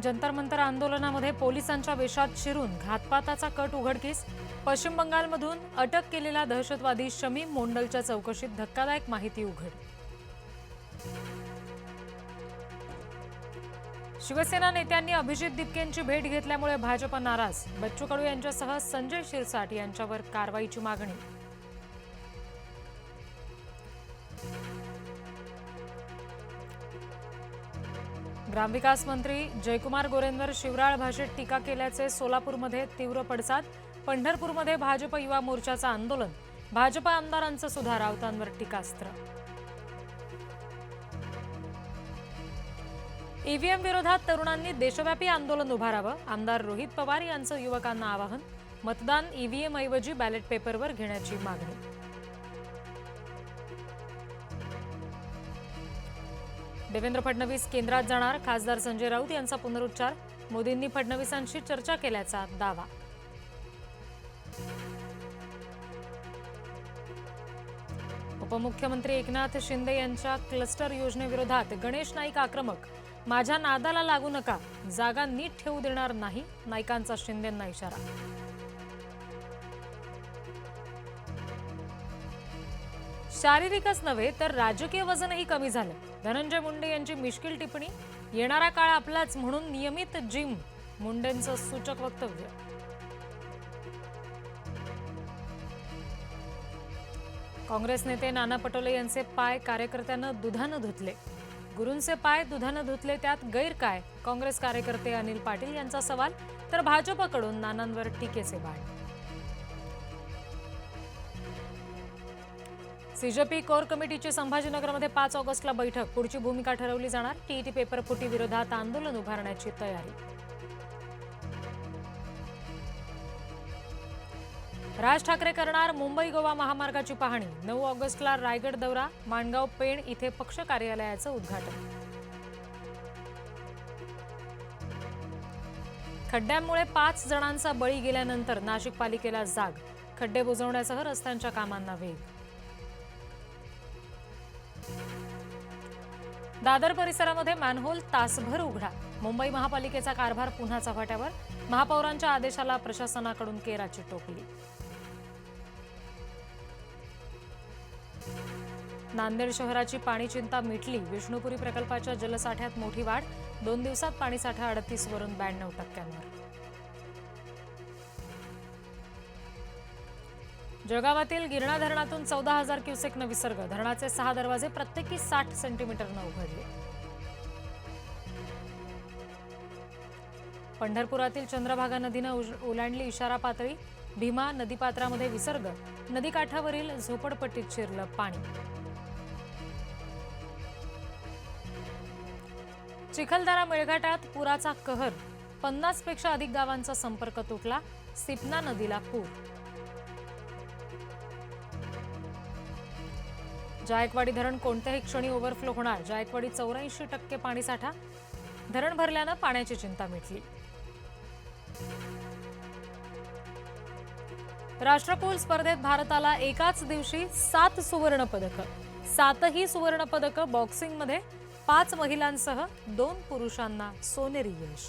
जंतर मंतर आंदोलनामध्ये पोलिसांच्या वेशात शिरून घातपाताचा कट उघडकीस. पश्चिम बंगालमधून अटक केलेला दहशतवादी शमीम मोंडलच्या चौकशीत धक्कादायक माहिती उघड. शिवसेना नेत्यांनी अभिजित दिपकेंची भेट घेतल्यामुळे भाजप नाराज. बच्चू कडू यांच्यासह संजय शिरसाट यांच्यावर कारवाईची मागणी. ग्रामविकास मंत्री जयकुमार गोरेंवर शिवराळ भाषेत टीका केल्याचे सोलापूरमध्ये तीव्र पडसाद. पंढरपूरमध्ये भाजप युवा मोर्चाचं आंदोलन. भाजप आमदारांचं सुद्धा राऊतांवर टीकास्त्र. ईव्हीएम विरोधात तरुणांनी देशव्यापी आंदोलन उभारावं. आमदार रोहित पवार यांचं युवकांना आवाहन. मतदान ईव्हीएम ऐवजी बॅलेट पेपरवर घेण्याची मागणी. देवेंद्र फडणवीस केंद्रात जाणार. खासदार संजय राऊत यांचा पुनरुच्चार. मोदींनी फडणवीसांशी चर्चा केल्याचा दावा. उपमुख्यमंत्री एकनाथ शिंदे यांच्या क्लस्टर योजनेविरोधात गणेश नाईक आक्रमक. माझ्या नादाला लागू नका, जागा नीट ठेवू देणार नाही, नाईकांचा शिंदेंना इशारा. शारीरिकच नव्हे तर राजकीय वजनही कमी झालं. धनंजय मुंडे यांची मिश्किल टिप्पणी. येणारा काळ आपलाच म्हणून नियमित जिम. मुंडेंचं सूचक वक्तव्य. काँग्रेस नेते नाना पटोले यांचे पाय कार्यकर्त्यानं दुधानं धुतले. गुरूंचे पाय दुधानं धुतले, त्यात गैर काय? काँग्रेस कार्यकर्ते अनिल पाटील यांचा सवाल. तर भाजपकडून नानांवर टीकेचे बाण. सीजेपी कोर कमिटीची संभाजीनगरमध्ये 5 ऑगस्टला बैठक. पुढची भूमिका ठरवली जाणार. टीईटी पेपर फुटी विरोधात आंदोलन उभारण्याची तयारी. राज ठाकरे करणार मुंबई गोवा महामार्गाची पाहणी. 9 ऑगस्टला रायगड दौरा. माणगाव पेण इथे पक्ष कार्यालयाचं उद्घाटन. खड्ड्यांमुळे 5 जणांचा बळी गेल्यानंतर नाशिक पालिकेला जाग. खड्डे बुजवण्यासह रस्त्यांच्या कामांना वेग. दादर परिसरामध्ये मॅनहोल तासभर उघडा. मुंबई महापालिकेचा कारभार पुन्हा चव्हाट्यावर. महापौरांच्या आदेशाला प्रशासनाकडून केराची टोपली. नांदेड शहराची पाणी चिंता मिटली. विष्णुपुरी प्रकल्पाच्या जलसाठ्यात मोठी वाढ. 2 दिवसात पाणीसाठा 38 वरून 92%. जळगावातील गिरणा धरणातून 14,000 क्युसेकनं विसर्ग. धरणाचे 6 दरवाजे प्रत्येकी 60 सेंटीमीटरनं उघडले. पंढरपुरातील चंद्रभागा नदीनं ओलांडली इशारा पातळी. भीमा नदीपात्रामध्ये विसर्ग. नदीकाठावरील झोपडपट्टीत शिरलं पाणी. चिखलदरा मेळघाटात पुराचा कहर. 50 पेक्षा अधिक गावांचा संपर्क तुटला. सिपना नदीला पूर. जायकवाडी धरण कोणत्याही क्षणी ओव्हरफ्लो होणार. जायकवाडी 84% पाणीसाठा. धरण भरल्यानं पाण्याची चिंता मिटली. राष्ट्रकुल स्पर्धेत भारताला एकाच दिवशी 7 सुवर्ण पदकं. 7ही सुवर्ण पदकं बॉक्सिंगमध्ये. 5 महिलांसह 2 पुरुषांना सोनेरी यश.